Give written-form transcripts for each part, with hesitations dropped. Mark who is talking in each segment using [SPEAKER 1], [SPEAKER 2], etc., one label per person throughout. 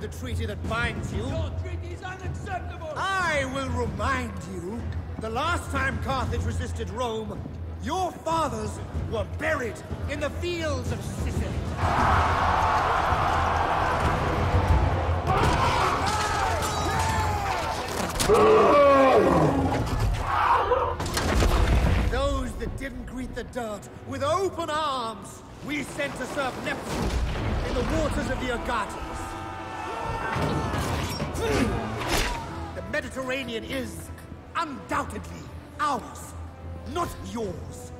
[SPEAKER 1] the treaty that binds you.
[SPEAKER 2] Your treaty is unacceptable!
[SPEAKER 1] I will remind you, the last time Carthage resisted Rome, your fathers were buried in the fields of Sicily. Those that didn't greet the dirt with open arms, we sent to serve Neptune in the waters of the Agates. The Mediterranean is undoubtedly ours, not yours.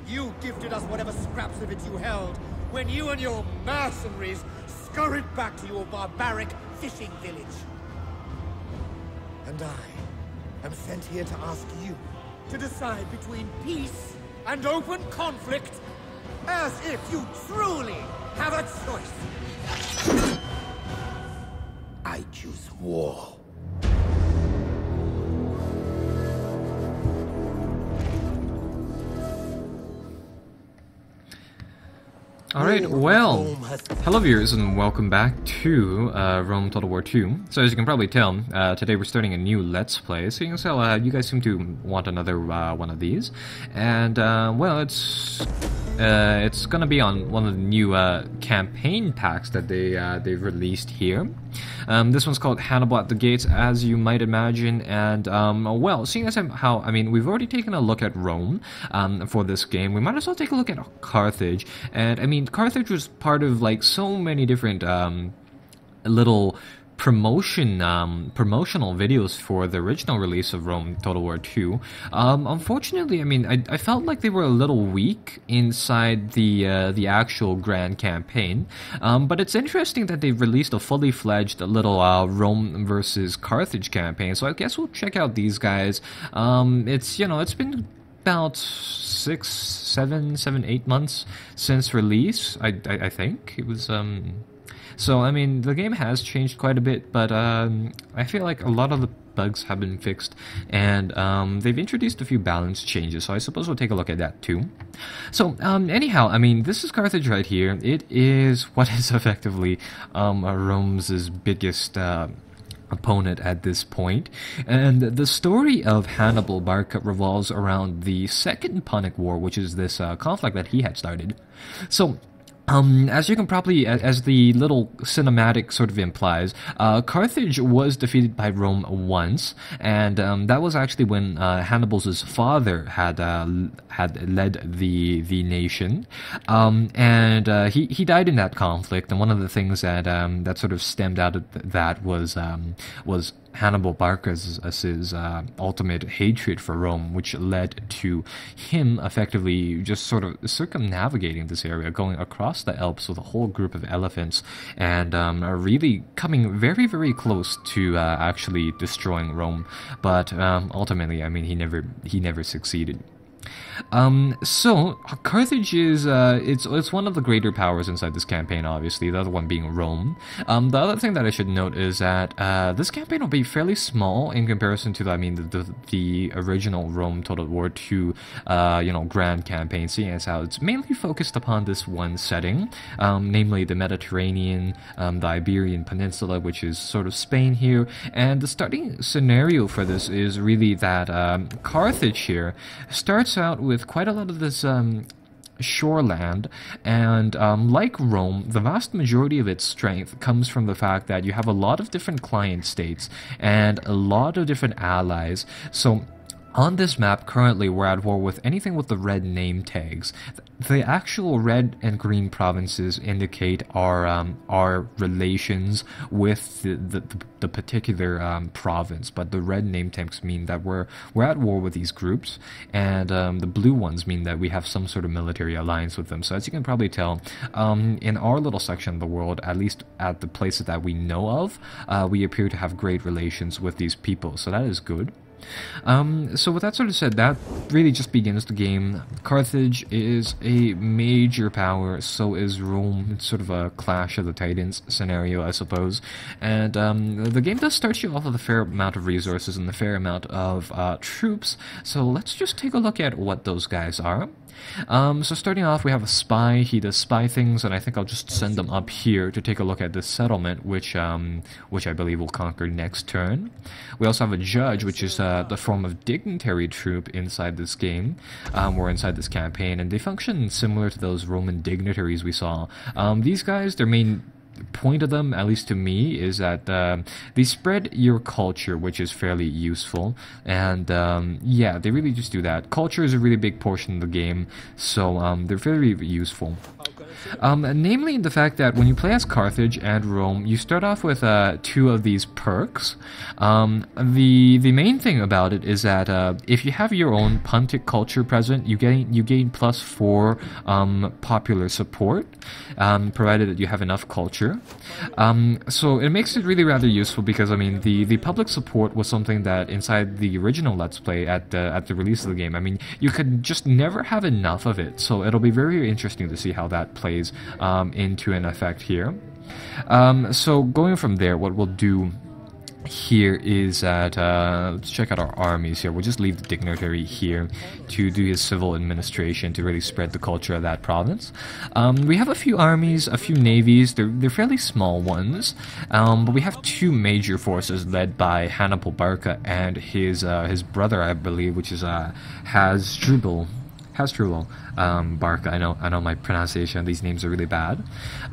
[SPEAKER 1] You gifted us whatever scraps of it you held when you and your mercenaries scurried back to your barbaric fishing village. And I am sent here to ask you to decide between peace and open conflict, as if you truly have a choice. I choose war.
[SPEAKER 3] Alright, well, hello viewers and welcome back to Rome Total War 2. So as you can probably tell, today we're starting a new Let's Play, so you can tell you guys seem to want another one of these. And, well, it's gonna be on one of the new campaign packs that they've released here. This one's called Hannibal at the Gates, as you might imagine, and, well, seeing as how, I mean, we've already taken a look at Rome for this game, we might as well take a look at Carthage, and, I mean, Carthage was part of, like, so many different, little promotional videos for the original release of Rome Total War 2. Unfortunately, I mean, I felt like they were a little weak inside the actual grand campaign. But it's interesting that they've released a fully fledged little Rome versus Carthage campaign. So I guess we'll check out these guys. It's, you know, it's been about 6, 7, 8 months since release. I think it was so, I mean, the game has changed quite a bit, but I feel like a lot of the bugs have been fixed, and they've introduced a few balance changes, so I suppose we'll take a look at that too. So, anyhow, I mean, this is Carthage right here. It is what is effectively Rome's biggest opponent at this point, and the story of Hannibal Barca revolves around the Second Punic War, which is this conflict that he had started. So, as you can probably, as the little cinematic sort of implies, Carthage was defeated by Rome once, and that was actually when Hannibal's father had led the nation, and he died in that conflict. And one of the things that that sort of stemmed out of that was Hannibal Barca's ultimate hatred for Rome, which led to him effectively just sort of circumnavigating this area, going across the Alps with a whole group of elephants, and really coming very, very close to actually destroying Rome. But ultimately, I mean, he never succeeded. So Carthage is it's one of the greater powers inside this campaign, obviously, the other one being Rome. The other thing that I should note is that this campaign will be fairly small in comparison to, I mean, the original Rome Total War 2 you know, grand campaign, seeing as how it's mainly focused upon this one setting, namely the Mediterranean, the Iberian Peninsula, which is sort of Spain here. And the starting scenario for this is really that Carthage here starts out with quite a lot of this shoreland, and like Rome, the vast majority of its strength comes from the fact that you have a lot of different client states and a lot of different allies. So on this map, currently, we're at war with anything with the red name tags. The actual red and green provinces indicate our relations with the particular province, but the red name tags mean that we're at war with these groups, and the blue ones mean that we have some sort of military alliance with them. So as you can probably tell, in our little section of the world, at least at the places that we know of, we appear to have great relations with these people, so that is good. So with that sort of said, that really just begins the game. Carthage is a major power, so is Rome. It's sort of a clash of the titans scenario, I suppose. And the game does start you off with a fair amount of resources and a fair amount of troops, so let's just take a look at what those guys are. So starting off, we have a spy. He does spy things, and I think I'll just send them up here to take a look at this settlement, which I believe will conquer next turn. We also have a judge, which is the form of dignitary troop inside this game, or inside this campaign, and they function similar to those Roman dignitaries we saw. These guys, their main point of them, at least to me, is that they spread your culture, which is fairly useful, and yeah, they really just do that. Culture is a really big portion of the game, so they're very useful. Namely in the fact that when you play as Carthage and Rome, you start off with two of these perks. The main thing about it is that if you have your own Punic culture present, you gain +4 popular support, provided that you have enough culture. So it makes it really rather useful because, I mean, the public support was something that inside the original Let's Play at the release of the game, I mean, you could just never have enough of it. So it'll be very interesting to see how that plays into an effect here. So going from there, what we'll do here is that let's check out our armies here. We'll just leave the dignitary here to do his civil administration to really spread the culture of that province. We have a few armies, a few navies. They're fairly small ones, but we have two major forces led by Hannibal Barca and his brother, I believe, which is Hasdrubal Barca. I know my pronunciation of these names are really bad.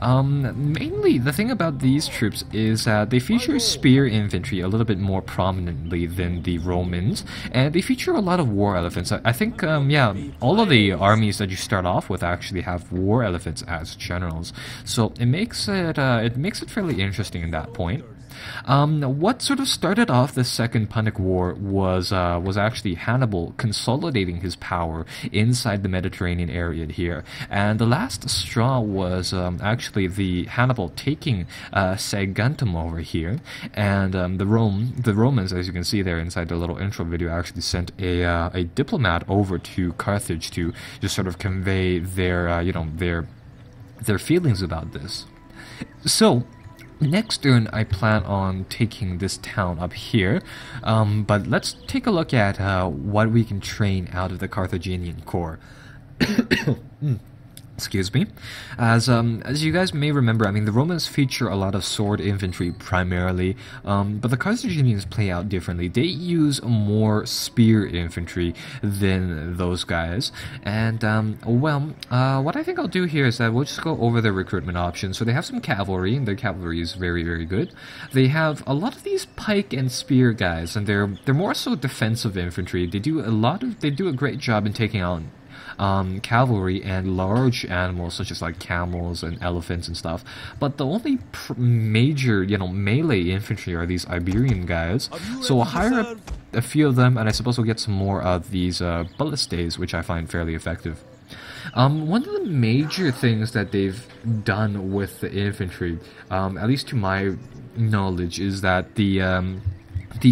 [SPEAKER 3] Mainly, the thing about these troops is that they feature spear infantry a little bit more prominently than the Romans, and they feature a lot of war elephants. I think, yeah, all of the armies that you start off with actually have war elephants as generals, so it makes it fairly interesting in that point. What sort of started off the Second Punic War was actually Hannibal consolidating his power inside the Mediterranean area here, and the last straw was actually the Hannibal taking Saguntum over here, and the Romans, as you can see there inside the little intro video, actually sent a diplomat over to Carthage to just sort of convey their their feelings about this. So next turn, I plan on taking this town up here, but let's take a look at what we can train out of the Carthaginian core. Excuse me. As you guys may remember, I mean, the Romans feature a lot of sword infantry primarily, but the Carthaginians play out differently. They use more spear infantry than those guys, and what I think I'll do here is that we'll just go over their recruitment options. So they have some cavalry, and their cavalry is very, very good. They have a lot of these pike and spear guys, and they're more so defensive infantry. They do a great job in taking out cavalry and large animals such as like camels and elephants and stuff, but the only major melee infantry are these Iberian guys, so we'll hire up a few of them, and I suppose we'll get some more of these ballistas, which I find fairly effective. One of the major things that they've done with the infantry, at least to my knowledge, is that the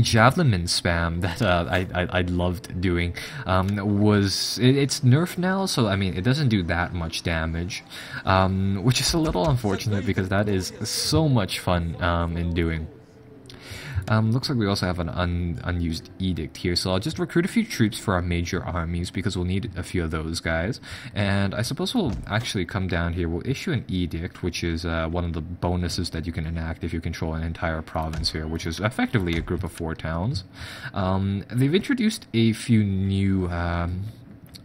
[SPEAKER 3] javelin spam that I loved doing it's nerfed now, so I mean it doesn't do that much damage, which is a little unfortunate because that is so much fun in doing. Looks like we also have an unused edict here, so I'll just recruit a few troops for our major armies because we'll need a few of those guys. And I suppose we'll actually come down here, we'll issue an edict, which is one of the bonuses that you can enact if you control an entire province here, which is effectively a group of 4 towns. They've introduced a few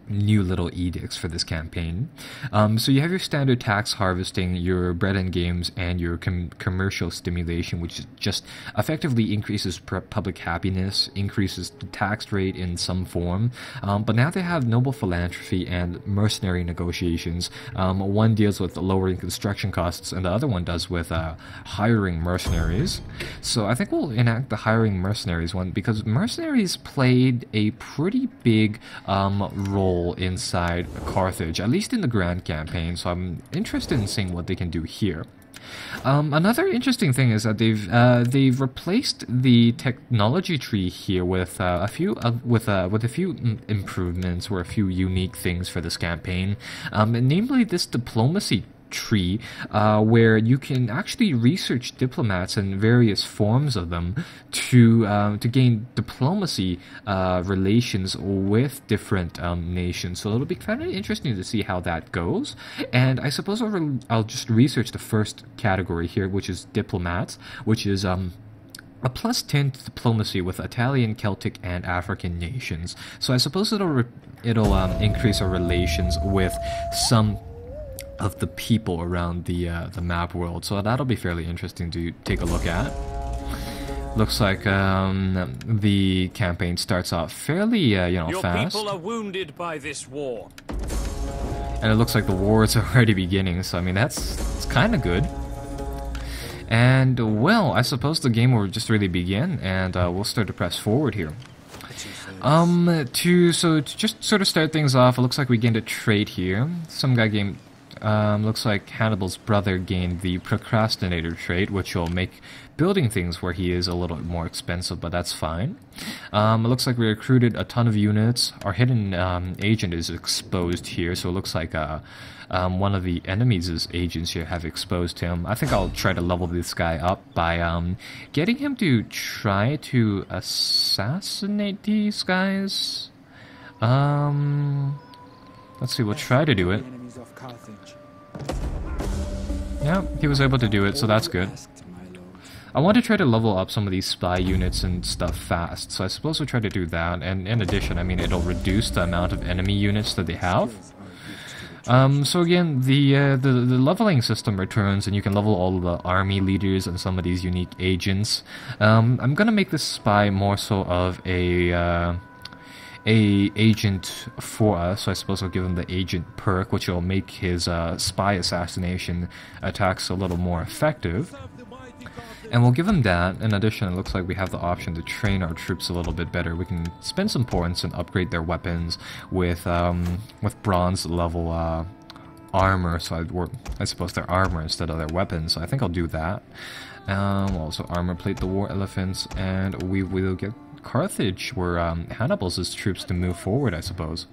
[SPEAKER 3] new little edicts for this campaign. So you have your standard tax harvesting, your bread and games, and your commercial stimulation, which just effectively increases public happiness, increases the tax rate in some form. But now they have noble philanthropy and mercenary negotiations. One deals with lowering construction costs, and the other one does with hiring mercenaries. So I think we'll enact the hiring mercenaries one because mercenaries played a pretty big role inside Carthage, at least in the Grand Campaign, so I'm interested in seeing what they can do here. Another interesting thing is that they've replaced the technology tree here with a few improvements or a few unique things for this campaign, namely this diplomacy tree where you can actually research diplomats and various forms of them to gain diplomacy relations with different nations. So it'll be kind of interesting to see how that goes. And I suppose I'll just research the first category here, which is diplomats, which is a +10 to diplomacy with Italian, Celtic, and African nations. So I suppose it'll increase our relations with some of the people around the map world. So that'll be fairly interesting to take a look at. Looks like the campaign starts off fairly,
[SPEAKER 4] Your
[SPEAKER 3] fast.
[SPEAKER 4] people are wounded by this war.
[SPEAKER 3] And it looks like the war is already beginning. So I mean, it's kind of good. And, well, I suppose the game will just really begin, and we'll start to press forward here. To just sort of start things off, it looks like we gained a trait here. Some guy gained, looks like Hannibal's brother gained the procrastinator trait, which will make building things where he is a little bit more expensive, but that's fine. It looks like we recruited a ton of units. Our hidden agent is exposed here, so it looks like one of the enemies' agents here have exposed him. I think I'll try to level this guy up by getting him to try to assassinate these guys. Let's see, we'll try to do it. Yeah, he was able to do it, so that's good. I want to try to level up some of these spy units and stuff fast, so I suppose we'll try to do that. And in addition, I mean, it'll reduce the amount of enemy units that they have. So again, the leveling system returns, and you can level all the army leaders and some of these unique agents. I'm gonna make this spy more so of a agent for us, so I suppose I'll give him the agent perk, which will make his spy assassination attacks a little more effective. And we'll give him that. In addition, it looks like we have the option to train our troops a little bit better. We can spend some points and upgrade their weapons with bronze level armor. So I suppose their armor instead of their weapons. So I think I'll do that. We'll also armor plate the war elephants, and we will get Carthage, where Hannibal's troops to move forward, I suppose.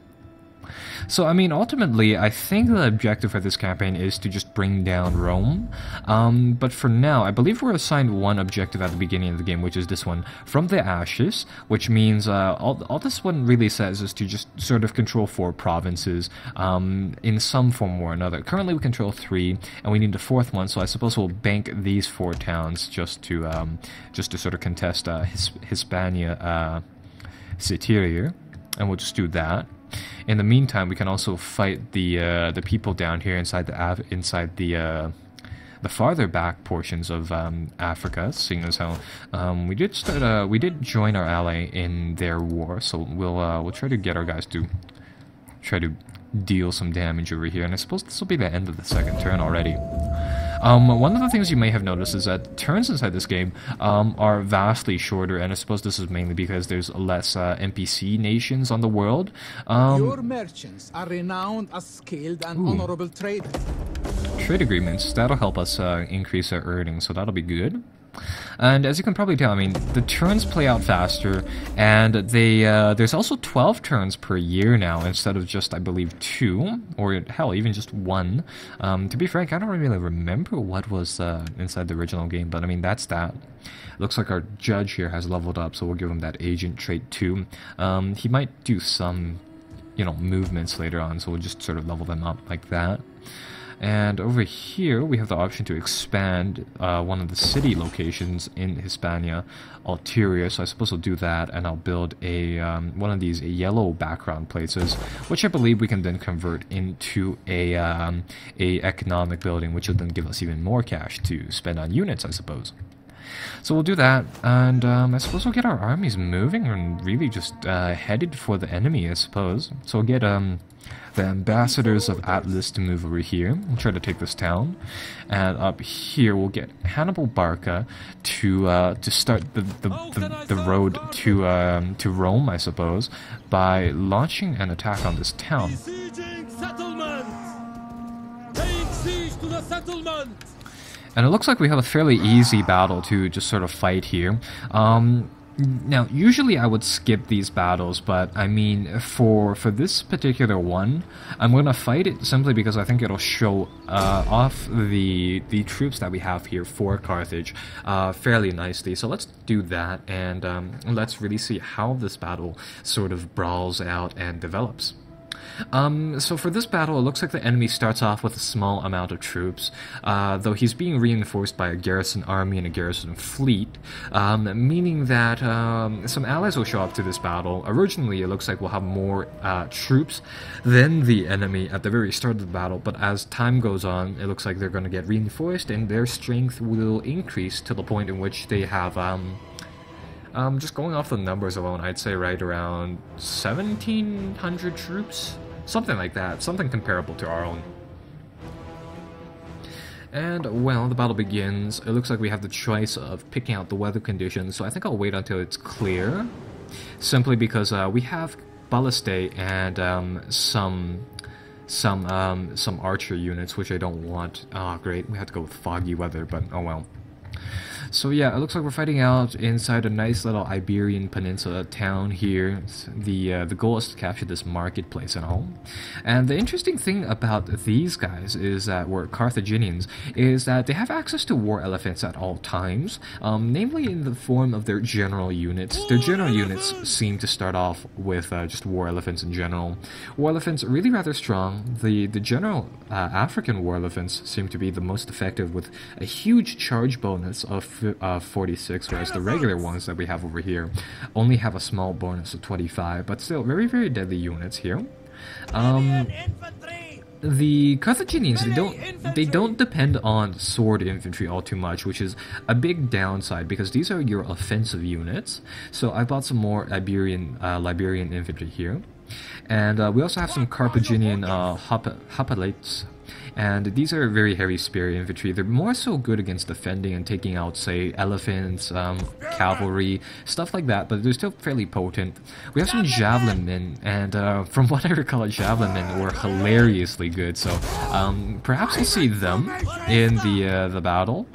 [SPEAKER 3] So, I mean, ultimately, I think the objective for this campaign is to just bring down Rome. But for now, I believe we're assigned one objective at the beginning of the game, which is this one, From the Ashes, which means all this one really says is to just sort of control 4 provinces in some form or another. Currently, we control 3, and we need the 4th one, so I suppose we'll bank these 4 towns just to sort of contest Hispania Citerior, and we'll just do that. In the meantime, we can also fight the people down here inside the farther back portions of Africa, seeing as how we did join our ally in their war, so we'll try to get our guys to try to deal some damage over here, and I suppose this will be the end of the second turn already. One of the things you may have noticed is that turns inside this game are vastly shorter, and I suppose this is mainly because there's less NPC nations on the world.
[SPEAKER 2] Your merchants are renowned as skilled and honorable traders.
[SPEAKER 3] Trade agreements, that'll help us increase our earnings, so that'll be good. And as you can probably tell, I mean, the turns play out faster, and there's also 12 turns per year now instead of just, I believe, 2, or hell, even just 1. To be frank, I don't really remember what was inside the original game, but I mean, that's that. Looks like our judge here has leveled up, so we'll give him that agent trait too. He might do some, movements later on, so we'll just sort of level them up like that. And over here, we have the option to expand one of the city locations in Hispania, Ulterior. So I suppose we'll do that, and I'll build one of these yellow background places, which I believe we can then convert into a economic building, which will then give us even more cash to spend on units, I suppose. So we'll do that, and I suppose we'll get our armies moving and really just headed for the enemy, I suppose. So we'll get the ambassadors of Atlas to move over here and try to take this town, and up here we'll get Hannibal Barca to start the road to Rome, I suppose, by launching an attack on this town.
[SPEAKER 2] Besieging settlement! Laying siege to the settlement!
[SPEAKER 3] And it looks like we have a fairly easy battle to just sort of fight here. Now, usually I would skip these battles, but I mean, for this particular one, I'm going to fight it simply because I think it'll show off the troops that we have here for Carthage fairly nicely. So let's do that, and let's really see how this battle sort of brawls out and develops. So for this battle, it looks like the enemy starts off with a small amount of troops, though he's being reinforced by a garrison army and a garrison fleet, meaning that some allies will show up to this battle. Originally, it looks like we'll have more troops than the enemy at the very start of the battle, but as time goes on, it looks like they're going to get reinforced, and their strength will increase to the point in which they have... just going off the numbers alone, I'd say right around 1,700 troops? Something like that. Something comparable to our own. And, well, the battle begins. It looks like we have the choice of picking out the weather conditions, so I think I'll wait until it's clear. Simply because we have ballistae and some archer units, which I don't want. Ah, great. We have to go with foggy weather, but oh well. So yeah, it looks like we're fighting out inside a nice little Iberian peninsula town here. The goal is to capture this marketplace and all. And the interesting thing about these guys is that we're Carthaginians, is that they have access to war elephants at all times, namely in the form of their general units. Their general units seem to start off with just war elephants in general. War elephants are really rather strong. The general African war elephants seem to be the most effective, with a huge charge bonus of 46, whereas the regular ones that we have over here only have a small bonus of 25, but still very, very deadly units here. The Carthaginians, they don't depend on sword infantry all too much, which is a big downside because these are your offensive units. So I bought some more Liberian infantry here, and we also have some Carthaginian hoplites. And these are very heavy spear infantry. They're more so good against defending and taking out, say, elephants, cavalry, stuff like that, but they're still fairly potent. We have some javelin men, and from what I recall, javelin men were hilariously good, so perhaps we'll see them in the battle.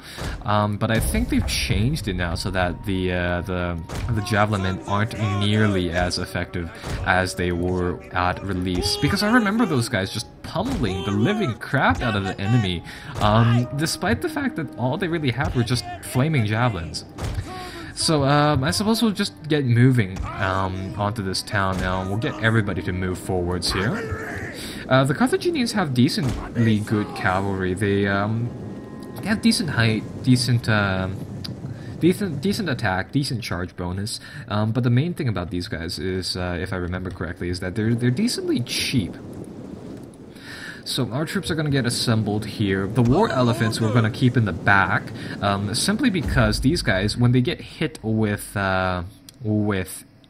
[SPEAKER 3] But I think they've changed it now so that the javelin men aren't nearly as effective as they were at release, because I remember those guys just pummeling the living crap out of the enemy, despite the fact that all they really had were just flaming javelins. So I suppose we'll just get moving onto this town now, and we'll get everybody to move forwards here. The Carthaginians have decently good cavalry. They have decent height, decent attack, decent charge bonus, but the main thing about these guys is, if I remember correctly, is that they're decently cheap. So our troops are going to get assembled here. The war elephants we're going to keep in the back, simply because these guys, when they get hit with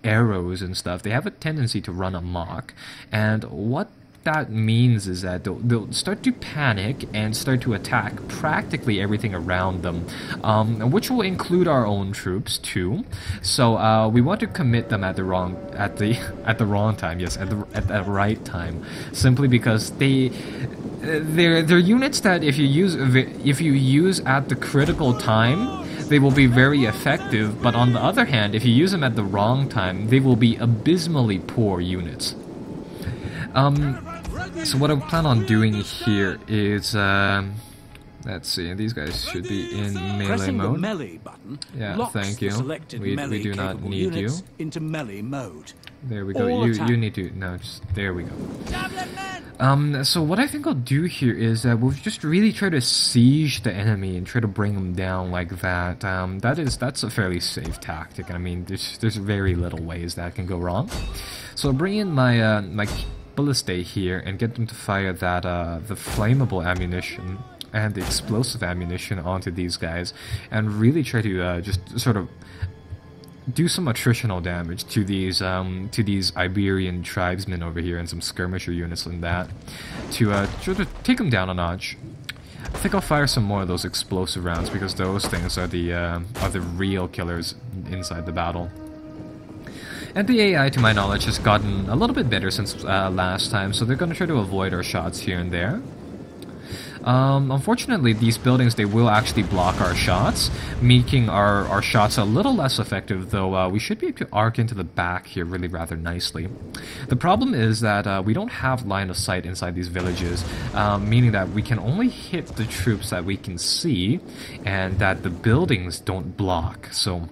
[SPEAKER 3] arrows and stuff, they have a tendency to run amok. And what that means is that they'll start to panic and start to attack practically everything around them, which will include our own troops too. So we want to commit them at the wrong time, yes, at the right time, simply because they're units that if you use at the critical time, they will be very effective. But on the other hand, if you use them at the wrong time, they will be abysmally poor units. So what I plan on doing here is, let's see, these guys should be in melee mode. The melee button, yeah, thank you. We do not need you.
[SPEAKER 4] Into melee mode.
[SPEAKER 3] There we go. You need to, no, just, there we go. So what I think I'll do here is that we'll just really try to siege the enemy and try to bring them down like that. That's a fairly safe tactic. I mean, there's very little ways that can go wrong. So I'll bring in my my ballistae here and get them to fire that the flammable ammunition and the explosive ammunition onto these guys, and really try to just sort of do some attritional damage to these Iberian tribesmen over here, and some skirmisher units and that, to try to take them down a notch. I think I'll fire some more of those explosive rounds, because those things are the real killers inside the battle. And the AI, to my knowledge, has gotten a little bit better since last time, so they're going to try to avoid our shots here and there. Unfortunately, these buildings, they will actually block our shots, making our shots a little less effective, though we should be able to arc into the back here really rather nicely. The problem is that we don't have line of sight inside these villages, meaning that we can only hit the troops that we can see, and that the buildings don't block. So